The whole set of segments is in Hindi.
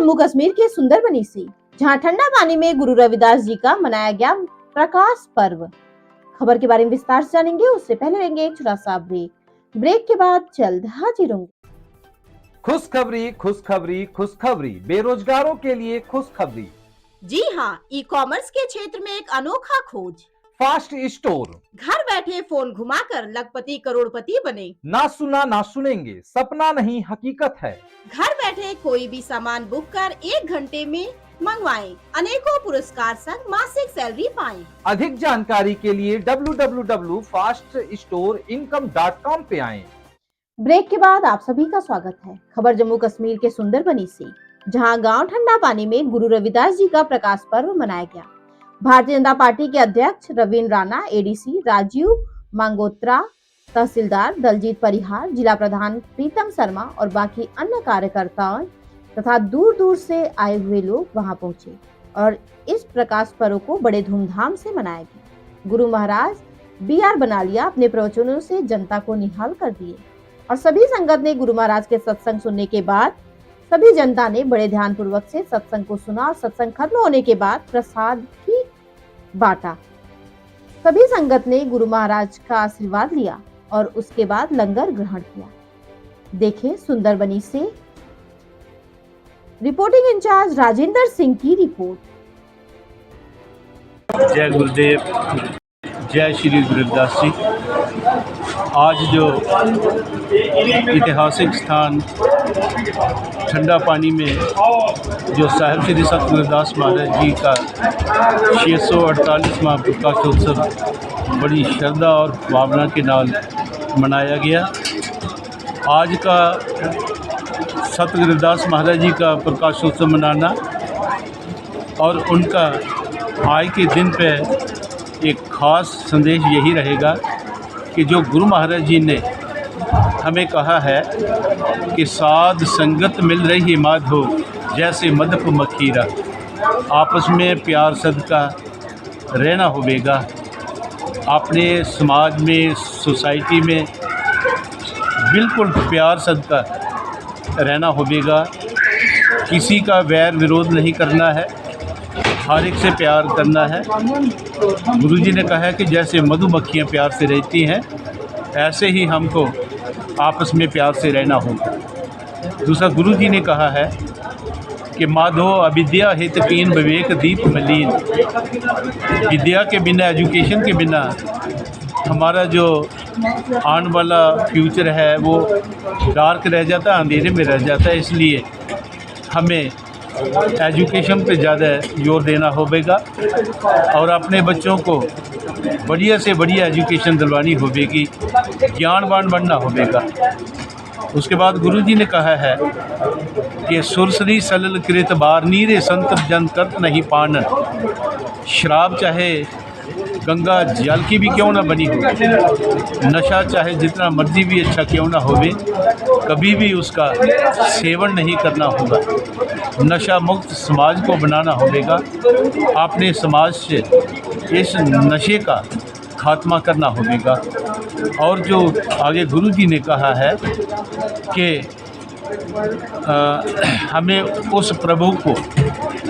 जम्मू कश्मीर के सुंदरबनी से, जहां ठंडा पानी में गुरु रविदास जी का मनाया गया प्रकाश पर्व। खबर के बारे में विस्तार से जानेंगे, उससे पहले लेंगे एक छोटा सा ब्रेक के बाद जल्द हाजिर होंगे। खुशखबरी खुशखबरी खुशखबरी, बेरोजगारों के लिए खुशखबरी। जी हाँ, ई कॉमर्स के क्षेत्र में एक अनोखा खोज। Fast store. घर बैठे फोन घुमाकर लखपति करोड़पति बने। ना सुना ना सुनेंगे, सपना नहीं हकीकत है। घर बैठे कोई भी सामान बुक कर 1 घंटे में मंगवाएं। अनेकों पुरस्कार संग मासिक सैलरी पाएं। अधिक जानकारी के लिए www.faststoreincome.com पे आएं। ब्रेक के बाद आप सभी का स्वागत है। खबर जम्मू कश्मीर के सुंदरबनी से, जहां गांव ठंडा पानी में गुरु रविदास जी का प्रकाश पर्व मनाया गया। भारतीय जनता पार्टी के अध्यक्ष रवीन राणा, एडीसी राजीव मांगोत्रा, तहसीलदार दलजीत परिहार, जिला प्रधान प्रीतम शर्मा और बाकी अन्य कार्यकर्ताओं तथा दूर दूर से आए हुए लोग वहां पहुंचे और इस प्रकाश पर्व को बड़े धूमधाम से मनाया गया। गुरु महाराज BR बनालिया अपने प्रवचनों से जनता को निहाल कर दिए और सभी संगत ने गुरु महाराज के सत्संग सुनने के बाद सभी जनता ने बड़े ध्यान पूर्वक से सत्संग को सुना और सत्संग खत्म होने के बाद प्रसाद भी बांटा। सभी संगत ने गुरु महाराज का आशीर्वाद लिया और उसके बाद लंगर ग्रहण किया। देखें सुंदरबनी से रिपोर्टिंग इंचार्ज राजेंद्र सिंह की रिपोर्ट। जय गुरुदेव, जय श्री गुरु रविदास जी। आज जो ऐतिहासिक स्थान ठंडा पानी में जो साहिब श्री सत गुरुदास महाराज जी का 648वां प्रकाशोत्सव बड़ी श्रद्धा और भावना के नाल मनाया गया। आज का सत गुरुदास महाराज जी का प्रकाशोत्सव मनाना और उनका आज के दिन पे एक ख़ास संदेश यही रहेगा कि जो गुरु महाराज जी ने हमें कहा है कि साध संगत मिल रही माधो जैसे मधुप मखीरा, आपस में प्यार सदका रहना होगा। अपने समाज में, सोसाइटी में बिल्कुल प्यार सदका रहना होगा। किसी का वैर विरोध नहीं करना है, हर एक से प्यार करना है। गुरुजी ने कहा है कि जैसे मधुमक्खियाँ प्यार से रहती हैं, ऐसे ही हमको आपस में प्यार से रहना होगा। दूसरा, गुरुजी ने कहा है कि माधो अविद्या हित कीन विवेक दीप मलीन। विद्या के बिना, एजुकेशन के बिना हमारा जो आने वाला फ्यूचर है वो डार्क रह जाता है, अंधेरे में रह जाता है। इसलिए हमें एजुकेशन पे ज़्यादा जोर देना होगा और अपने बच्चों को बढ़िया से बढ़िया एजुकेशन दिलवानी होगी, ज्ञानवान बनना होगा। उसके बाद गुरुजी ने कहा है कि सुरसरी सलल कृत बार नीरे संत जन करत नहीं पान। शराब चाहे गंगा जल की भी क्यों ना बनी हो, नशा चाहे जितना मर्जी भी अच्छा क्यों ना होवे, कभी भी उसका सेवन नहीं करना होगा। नशा मुक्त समाज को बनाना होगा। अपने समाज से इस नशे का खात्मा करना होगा। और जो आगे गुरुजी ने कहा है कि हमें उस प्रभु को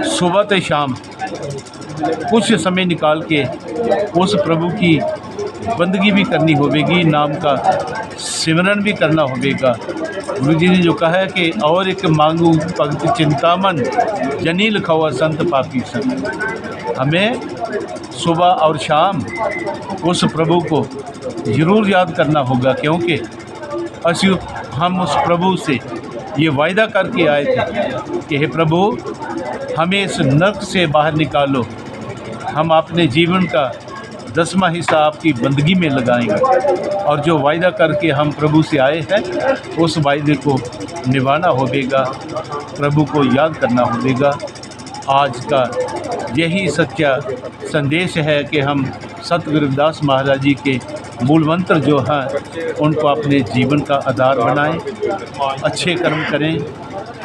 सुबह से शाम कुछ समय निकाल के उस प्रभु की बंदगी भी करनी होगी, नाम का सिमरन भी करना होगा। गुरुजी ने जो कहा है कि और एक मांगू भगत चिंतामन जनी लिखावा संत पापी संत। हमें सुबह और शाम उस प्रभु को ज़रूर याद करना होगा, क्योंकि हम उस प्रभु से ये वायदा करके आए थे कि हे प्रभु, हमें इस नर्क से बाहर निकालो। हम अपने जीवन का 10वां हिस्सा आपकी बंदगी में लगाएंगे और जो वायदा करके हम प्रभु से आए हैं उस वायदे को निभाना होगा, प्रभु को याद करना होगा। आज का यही सच्चा संदेश है कि हम सत गुरुदास महाराज जी के मूल मंत्र जो हैं उनको अपने जीवन का आधार बनाएं, अच्छे कर्म करें,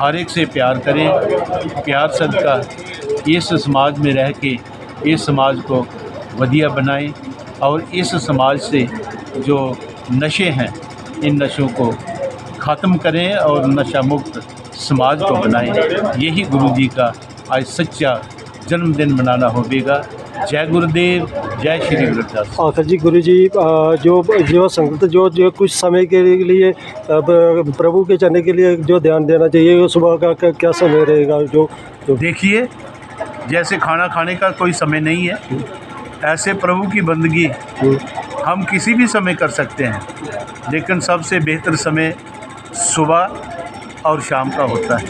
हर एक से प्यार करें, प्यार सदका इस समाज में रह के इस समाज को वधिया बनाएं और इस समाज से जो नशे हैं इन नशों को ख़त्म करें और नशा मुक्त समाज को बनाएं। यही गुरु जी का आज सच्चा जन्मदिन मनाना होगा। जय गुरुदेव, जय श्री गुरु रविदास। आखिर जी गुरु जी जो संगत जो कुछ समय के लिए प्रभु के चलने के लिए जो ध्यान देना चाहिए, सुबह का क्या समय रहेगा? जो देखिए, जैसे खाना खाने का कोई समय नहीं है, ऐसे प्रभु की बंदगी हम किसी भी समय कर सकते हैं, लेकिन सबसे बेहतर समय सुबह और शाम का होता है।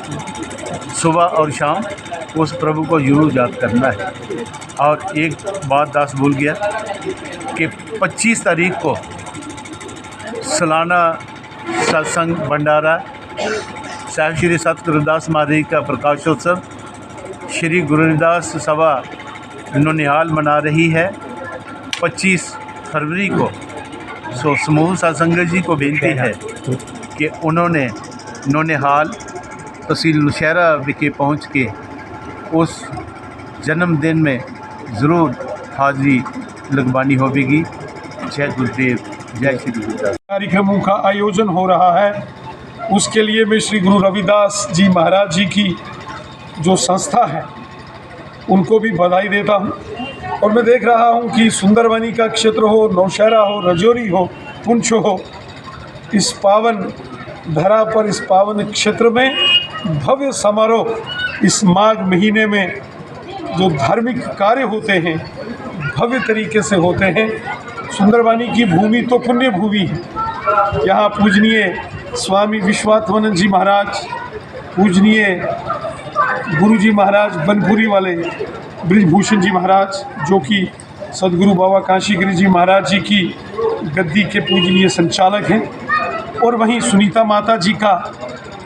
सुबह और शाम उस प्रभु को जरूर याद करना है। और एक बात दास भूल गया कि 25 तारीख को सालाना सत्संग भंडारा साहिब श्री सतगुरुदास महाराज जी का प्रकाशोत्सव श्री गुरु रविदास सभा नौनिहाल मना रही है 25 फरवरी को। सो समूह सत्संग जी को बेनती है कि उन्होंने नौनिहाल तहसील नौशहरा विखे पहुँच के उस जन्मदिन में ज़रूर हाज़री लगवानी होगी। जय गुरुदेव, जय श्री गुरुदास। कार्यक्रमों का आयोजन हो रहा है, उसके लिए मैं श्री गुरु रविदास जी महाराज जी की जो संस्था है उनको भी बधाई देता हूं। और मैं देख रहा हूं कि सुंदरबनी का क्षेत्र हो, नौशहरा हो, रजौरी हो, पुंछ हो, इस पावन धरा पर, इस पावन क्षेत्र में भव्य समारोह इस माघ महीने में जो धार्मिक कार्य होते हैं भव्य तरीके से होते हैं। सुंदरबनी की भूमि तो पुण्य भूमि है। यहाँ पूजनीय स्वामी विश्वात्मानंद जी महाराज, पूजनीय गुरु जी महाराज बनपुरी वाले ब्रिजभूषण जी महाराज, जो कि सदगुरु बाबा काशी गिरी जी महाराज जी की गद्दी के पूजनीय संचालक हैं। और वहीं सुनीता माता जी का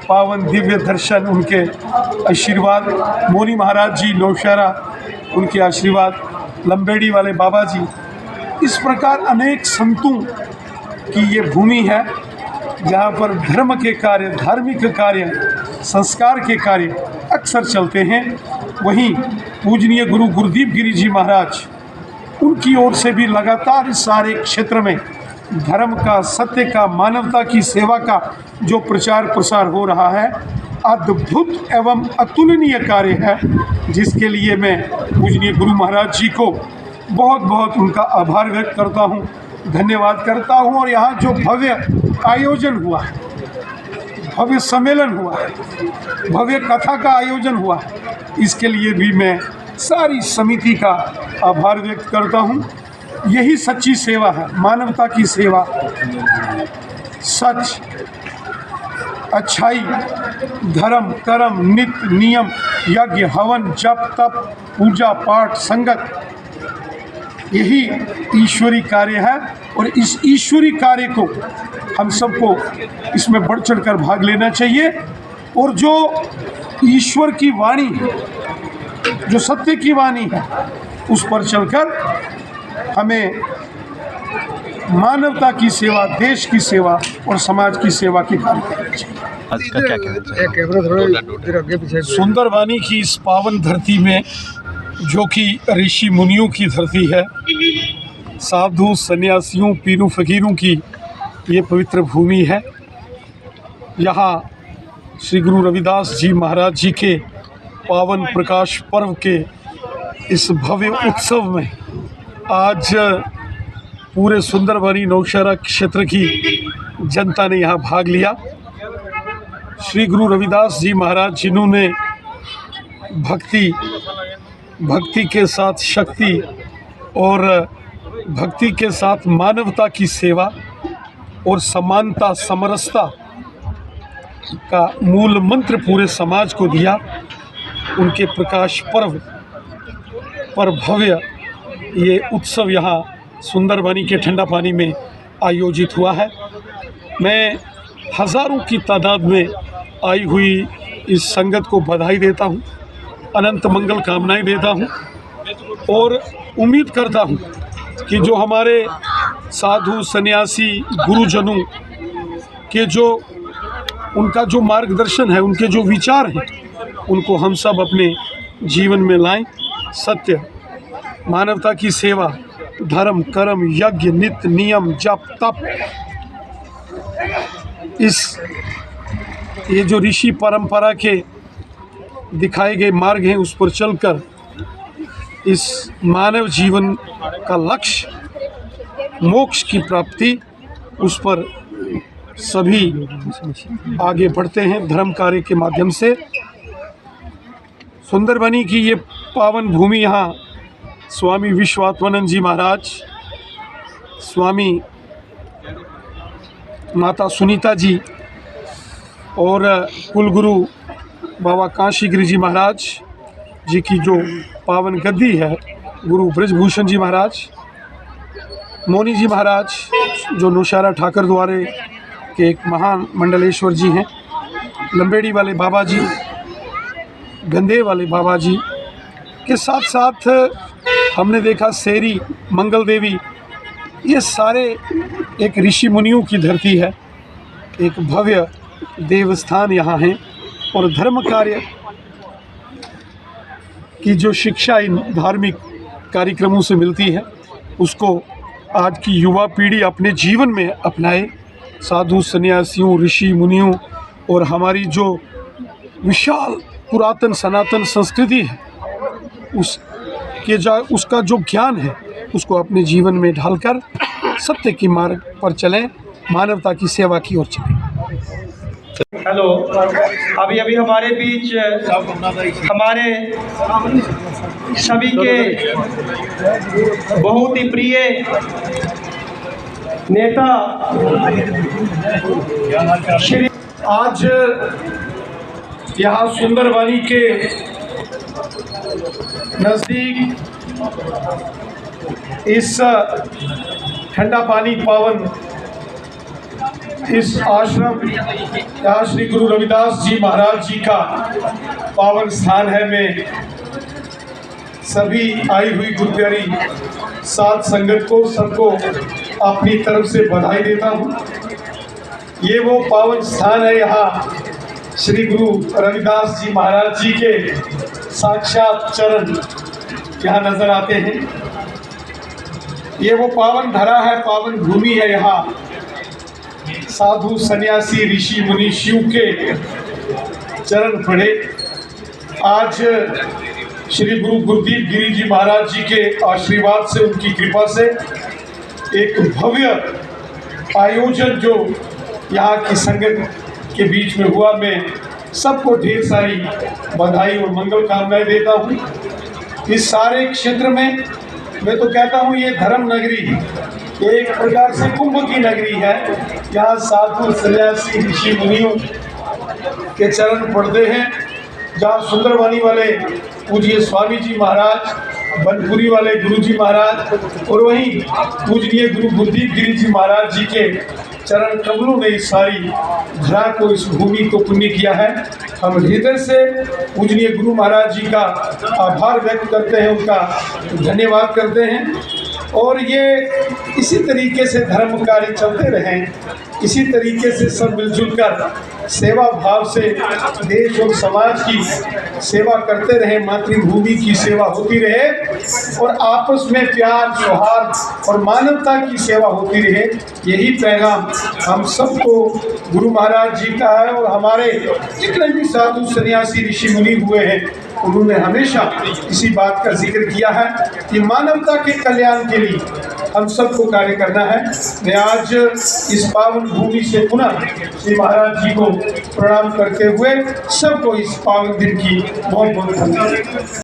पावन दिव्य दर्शन, उनके आशीर्वाद, मोनी महाराज जी नौशहरा, उनके आशीर्वाद, लंबेड़ी वाले बाबा जी, इस प्रकार अनेक संतों की ये भूमि है जहाँ पर धर्म के कार्य, धार्मिक कार्य, संस्कार के कार्य अक्सर चलते हैं। वहीं पूजनीय गुरु गुरुदीप गिरी जी महाराज, उनकी ओर से भी लगातार इस सारे क्षेत्र में धर्म का, सत्य का, मानवता की सेवा का जो प्रचार प्रसार हो रहा है, अद्भुत एवं अतुलनीय कार्य है, जिसके लिए मैं पूजनीय गुरु महाराज जी को बहुत बहुत उनका आभार व्यक्त करता हूँ, धन्यवाद करता हूँ। और यहाँ जो भव्य आयोजन हुआ है, भव्य सम्मेलन हुआ है, भव्य कथा का आयोजन हुआ है, इसके लिए भी मैं सारी समिति का आभार व्यक्त करता हूँ। यही सच्ची सेवा है, मानवता की सेवा, सच, अच्छाई, धर्म, कर्म, नित्य, नियम, यज्ञ, हवन, जप, तप, पूजा पाठ, संगत, यही ईश्वरी कार्य है। और इस ईश्वरी कार्य को हम सबको इसमें बढ़ चढ़ कर भाग लेना चाहिए। और जो ईश्वर की वाणी है, जो सत्य की वाणी है, उस पर चलकर हमें मानवता की सेवा, देश की सेवा और समाज की सेवा की कार्य करनी चाहिए। सुंदरबनी की इस पावन धरती में, जो कि ऋषि मुनियों की धरती है, साधु सन्यासियों, पीरों फकीरों की ये पवित्र भूमि है, यहाँ श्री गुरु रविदास जी महाराज जी के पावन प्रकाश पर्व के इस भव्य उत्सव में आज पूरे सुंदरबनी नौशहरा क्षेत्र की जनता ने यहाँ भाग लिया। श्री गुरु रविदास जी महाराज जिन्होंने भक्ति के साथ शक्ति और भक्ति के साथ मानवता की सेवा और समानता, समरसता का मूल मंत्र पूरे समाज को दिया, उनके प्रकाश पर्व पर भव्य ये उत्सव यहाँ सुंदरबनी के ठंडा पानी में आयोजित हुआ है। मैं हज़ारों की तादाद में आई हुई इस संगत को बधाई देता हूँ, अनंत मंगल कामनाएं देता हूँ और उम्मीद करता हूँ कि जो हमारे साधु सन्यासी गुरुजनों के जो उनका जो मार्गदर्शन है, उनके जो विचार हैं, उनको हम सब अपने जीवन में लाएं। सत्य, मानवता की सेवा, धर्म, कर्म, यज्ञ, नित्य, नियम, जप, तप, इस ये जो ऋषि परंपरा के दिखाए गए मार्ग हैं उस पर चलकर इस मानव जीवन का लक्ष्य मोक्ष की प्राप्ति, उस पर सभी आगे बढ़ते हैं धर्म कार्य के माध्यम से। सुंदरबनी की ये पावन भूमि, यहाँ स्वामी विश्वात्मानंद जी महाराज, स्वामी माता सुनीता जी और कुलगुरु बाबा काशी गिरी जी महाराज जी की जो पावन गद्दी है, गुरु ब्रजभूषण जी महाराज, मोनी जी महाराज जो नौशारा ठाकर द्वारे के एक महान मंडलेश्वर जी हैं, लंबेड़ी वाले बाबा जी, गंदे वाले बाबा जी के साथ साथ हमने देखा सेरी मंगल देवी, ये सारे एक ऋषि मुनियों की धरती है, एक भव्य देवस्थान यहाँ है। और धर्म कार्य की जो शिक्षा इन धार्मिक कार्यक्रमों से मिलती है उसको आज की युवा पीढ़ी अपने जीवन में अपनाए। साधु सन्यासियों, ऋषि मुनियों और हमारी जो विशाल पुरातन सनातन संस्कृति है उसका जो ज्ञान है उसको अपने जीवन में ढालकर सत्य की मार्ग पर चलें, मानवता की सेवा की ओर चलें। हेलो, अभी अभी हमारे बीच हमारे सभी के बहुत ही प्रिय नेता श्री आज यहाँ सुंदरबनी के नज़दीक इस ठंडा पानी पावन इस आश्रम यहाँ श्री गुरु रविदास जी महाराज जी का पावन स्थान है। मैं सभी आई हुई गुरु प्यारी साथ संगत को सबको अपनी तरफ से बधाई देता हूँ। ये वो पावन स्थान है, यहाँ श्री गुरु रविदास जी महाराज जी के साक्षात चरण यहाँ नजर आते हैं। ये वो पावन धरा है, पावन भूमि है, यहाँ साधु सन्यासी ऋषि मुनि शिव के चरण पड़े। आज श्री गुरु गुरुदीप गिरी जी महाराज जी के आशीर्वाद से, उनकी कृपा से एक भव्य आयोजन जो यहाँ की संगत के बीच में हुआ, मैं सबको ढेर सारी बधाई और मंगल कामनाएं देता हूँ। इस सारे क्षेत्र में मैं तो कहता हूँ ये धर्म नगरी है, एक प्रकार से कुंभ की नगरी है। यहाँ साधु सन्यासी ऋषि मुनियों के चरण पड़ते हैं। जहाँ सुंदरबनी वाले पूज्य स्वामी जी महाराज, बनपुरी वाले गुरु जी महाराज और वहीं पूजनीय गुरु गुरुदीप गिरी जी महाराज जी के चरण कमलों ने इस सारी धरा को, इस भूमि को पुण्य किया है। हम हृदय से पूजनीय गुरु महाराज जी का आभार व्यक्त करते हैं, उनका धन्यवाद करते हैं। और ये इसी तरीके से धर्म कार्य चलते रहें, इसी तरीके से सब मिलजुल कर सेवा भाव से देश और समाज की सेवा करते रहें, मातृभूमि की सेवा होती रहे और आपस में प्यार, सौहार्द और मानवता की सेवा होती रहे। यही पैगाम हम सबको गुरु महाराज जी का है। और हमारे जितने भी साधु सन्यासी ऋषि मुनि हुए हैं उन्होंने हमेशा इसी बात का जिक्र किया है कि मानवता के कल्याण के लिए हम सबको कार्य करना है। मैं आज इस पावन भूमि से पुनः श्री महाराज जी को प्रणाम करते हुए सबको इस पावन दिन की बहुत बहुत धन्यवाद।